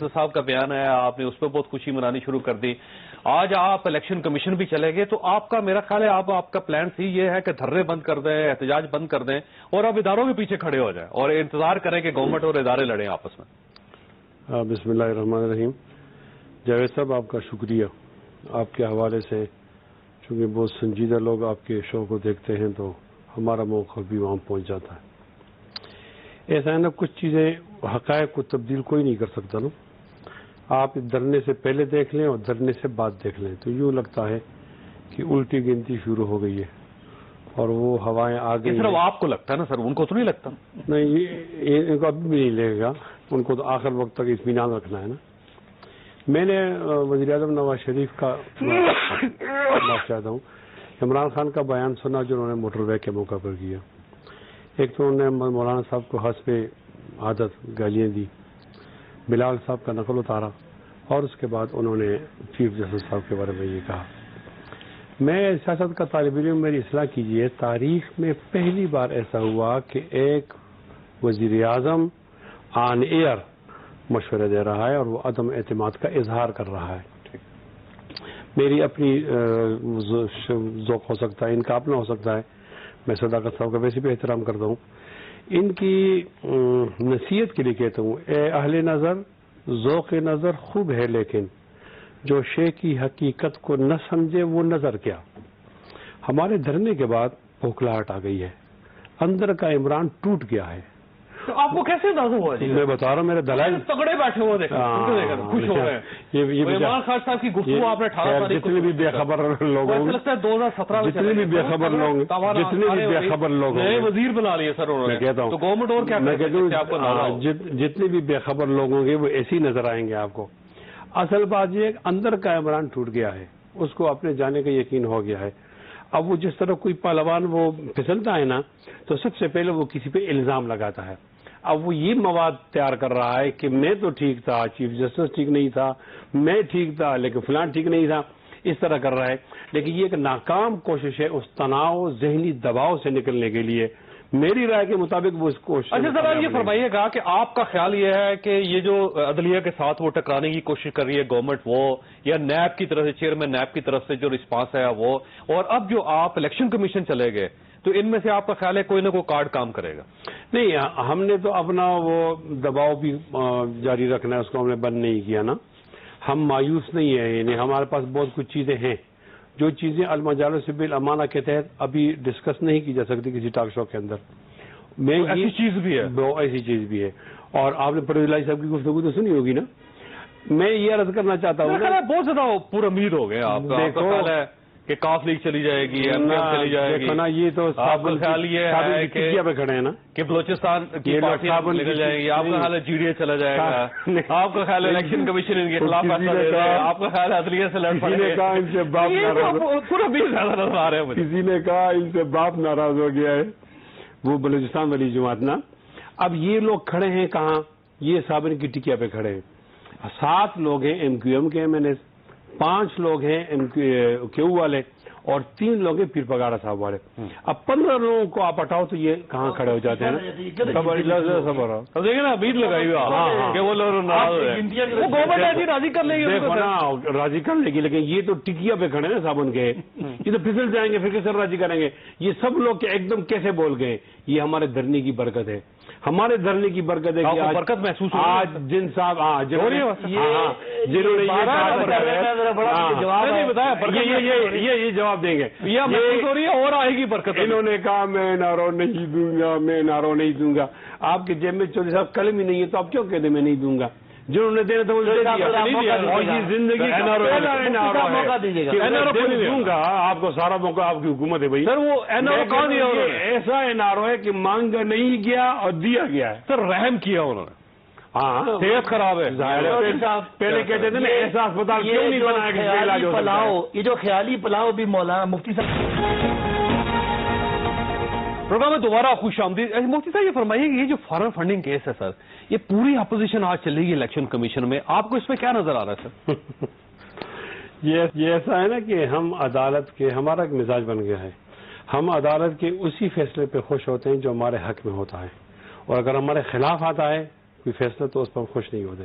صاحب کا بیان ہے، آپ نے اس پہ بہت خوشی منانی شروع کر دی. آج آپ الیکشن کمیشن بھی چلے گئے تو آپ کا میرا خیال ہے آپ کا پلان سی یہ ہے کہ دھرنے بند کر دیں، احتجاج بند کر دیں اور اب اداروں کے پیچھے کھڑے ہو جائیں اور انتظار کریں کہ گورنمنٹ اور ادارے لڑیں آپس میں. بسم اللہ الرحمن الرحیم. جاوید صاحب آپ کا شکریہ. آپ کے حوالے سے چونکہ بہت سنجیدہ لوگ آپ کے شو کو دیکھتے ہیں تو ہمارا موقف بھی وہاں پہنچ جاتا ہے. ایسا ہے نا، کچھ چیزیں حقائق کو تبدیل کوئی نہیں کر سکتا نا. آپ دھرنے سے پہلے دیکھ لیں اور دھرنے سے بعد دیکھ لیں تو یوں لگتا ہے کہ الٹی گنتی شروع ہو گئی ہے اور وہ ہوائیں آ گئی. صرف آپ کو لگتا ہے نا سر، ان کو تو نہیں لگتا؟ نہیں، ان کو ابھی بھی نہیں لگے گا. ان کو تو آخر وقت تک اطمینان رکھنا ہے نا. میں نے وزیر اعظم نواز شریف کا معاف چاہتا ہوں، عمران خان کا بیان سنا جو انہوں نے موٹر وے کے موقع پر کیا. ایک تو انہوں نے مولانا صاحب کو حسب عادت گالیاں دی، بلال صاحب کا نقل اتارا اور اس کے بعد انہوں نے چیف جسٹس صاحب کے بارے میں یہ کہا. میں سیاست کا طالب علم، میری اصلاح کیجیے، تاریخ میں پہلی بار ایسا ہوا کہ ایک وزیر اعظم آن ایئر مشورے دے رہا ہے اور وہ عدم اعتماد کا اظہار کر رہا ہے. میری اپنی ذوق ہو سکتا ہے، ان کا اپنا ہو سکتا ہے. میں صداقت صاحب کا ویسے بھی احترام کرتا ہوں. ان کی نصیحت کے لیے کہتا ہوں، اے اہل نظر، ذوق نظر خوب ہے لیکن جو شے کی حقیقت کو نہ سمجھے وہ نظر کیا. ہمارے دھرنے کے بعد بھوکلاہٹ آ گئی ہے، اندر کا عمران ٹوٹ گیا ہے. تو آپ کو کیسے اندازہ ہوا؟ میں بتا رہا ہوں، میرے دلائل تگڑے بیٹھے ہوئے دیکھیں، خوش ہو گئے. عمران خان صاحب کی گفتگو آپ نے 18 تاریخ جتنے بھی بے خبر لوگ ہوں، لگتا ہے 2017 جتنے بھی بے خبر لوگ، جتنے بھی بے خبر لوگ نئے وزیر بنا لیے سر انہوں نے. کہتا ہوں تو گورنمنٹ اور کیا میں کہتا ہوں جتنے بھی بے خبر لوگ ہوں گے وہ ایسے ہی نظر آئیں گے آپ کو. اصل بات یہ اندر کا عمران ٹوٹ گیا ہے، اس کو اپنے جانے کا یقین ہو گیا ہے. اب وہ جس طرح کوئی پہلوان وہ پھسلتا ہے نا تو سب سے پہلے وہ کسی پہ الزام لگاتا ہے. اب وہ یہ مواد تیار کر رہا ہے کہ میں تو ٹھیک تھا، چیف جسٹس ٹھیک نہیں تھا، میں ٹھیک تھا لیکن فلان ٹھیک نہیں تھا، اس طرح کر رہا ہے. لیکن یہ ایک ناکام کوشش ہے اس تناؤ، ذہنی دباؤ سے نکلنے کے لیے. میری رائے کے مطابق وہ اس کوشش. اچھا ذرا یہ فرمائیے گا کہ آپ کا خیال یہ ہے کہ یہ جو عدلیہ کے ساتھ وہ ٹکرانے کی کوشش کر رہی ہے گورنمنٹ، وہ یا نیب کی طرف سے، چیئرمین نیب کی طرف سے جو رسپانس ہے وہ، اور اب جو آپ الیکشن کمیشن چلے گئے تو ان میں سے آپ کا خیال ہے کوئی نہ کوئی کارڈ کام کرے گا؟ نہیں، ہم نے تو اپنا وہ دباؤ بھی جاری رکھنا ہے، اس کو ہم نے بند نہیں کیا نا. ہم مایوس نہیں ہیں، یعنی ہمارے پاس بہت کچھ چیزیں ہیں جو چیزیں المجالس بالامانہ کے تحت ابھی ڈسکس نہیں کی جا سکتی کسی ٹاک شو کے اندر. ایسی چیز بھی ہے، ایسی چیز بھی ہے. اور آپ نے پرویز الہی صاحب کی گفتگو تو سنی ہوگی نا. میں یہ عرض کرنا چاہتا ہوں، بہت زیادہ پر امید ہو گئے آپ کا خیال ہے کہ کاف لیگ چلی جائے گی، ایم پی ایم چلی جائے گی. نا یہ تو آپ کا خیال یہ ہے کہ پہ کھڑے ہیں نا کہ بلوچستان کی پارٹیاں نکل جائیں گی. آپ کا خیال ہے جی ڈی اے چلا جائے گا. آپ کا خیال ہے الیکشن کمیشن ان کے خلاف فیصلہ دے رہا ہے. آپ کا خیال ہے عدلیہ سے لڑ پڑے گا. ان سے باپ ناراض، پورا بھی زیادہ نظر آ رہے ہیں. کسی نے کہا ان سے باپ ناراض ہو گیا ہے، وہ بلوچستان والی جماعت نا. اب یہ لوگ کھڑے ہیں کہاں؟ یہ صابن کی ٹکیا پہ کھڑے ہیں. 7 لوگ ہیں ایم کیو ایم کے ایم این ایس، 5 لوگ ہیں ایم کیو والے اور 3 لوگ ہیں پیر پگاڑا صاحب والے. اب 15 لوگوں کو آپ ہٹاؤ تو یہ کہاں کھڑے ہو جاتے ہیں نا. دیکھیں نا امید لگائی ہوئی کہ وہ لوگ گورنمنٹ ایسی راضی کر لے گی، راضی کر لے گی، لیکن یہ تو ٹکیا پہ کھڑے نا صابن کے. یہ تو پھسل جائیں گے، پھر کیسے راضی کریں گے؟ یہ سب لوگ ایک دم کیسے بول گئے؟ یہ ہمارے دھرنے کی برکت ہے، ہمارے دھرنے کی برکت ہے کہ برکت محسوس آج جن صاحب جنہوں نے یہ جواب دیں گے، یہ محسوس ہو رہی ہے اور آئے گی برکت. انہوں نے کہا میں نعرہ نہیں دوں گا، میں نعرہ نہیں دوں گا. آپ کے جیب میں چودھری صاحب قلم ہی نہیں ہے تو آپ کیوں کہتے میں نہیں دوں گا؟ جنہوں نے دینا تھا وہ دے دیا. اور یہ زندگی دوں گا آپ کو سارا موقع، آپ کی حکومت ہے بھائی. سر وہ ایسا این آر او ہے کہ مانگا نہیں گیا اور دیا گیا ہے. سر رحم کیا انہوں نے. ہاں صحت خراب ہے، پہلے کہتے تھے نا ایسا اسپتال کیوں نہیں بنایا. یہ جو خیالی پلاؤ بھی مولانا مفتی صاحب پروگرام میں دوبارہ خوش آمدید. مفتی صاحب یہ فرمائیے کہ یہ جو فارن فنڈنگ کیس ہے سر، یہ پوری اپوزیشن آج چلے گی الیکشن کمیشن میں، آپ کو اس میں کیا نظر آ رہا ہے سر؟ یہ ایسا ہے نا کہ ہم عدالت کے، ہمارا ایک مزاج بن گیا ہے، ہم عدالت کے اسی فیصلے پہ خوش ہوتے ہیں جو ہمارے حق میں ہوتا ہے، اور اگر ہمارے خلاف آتا ہے کوئی فیصلہ تو اس پر ہم خوش نہیں ہوتے.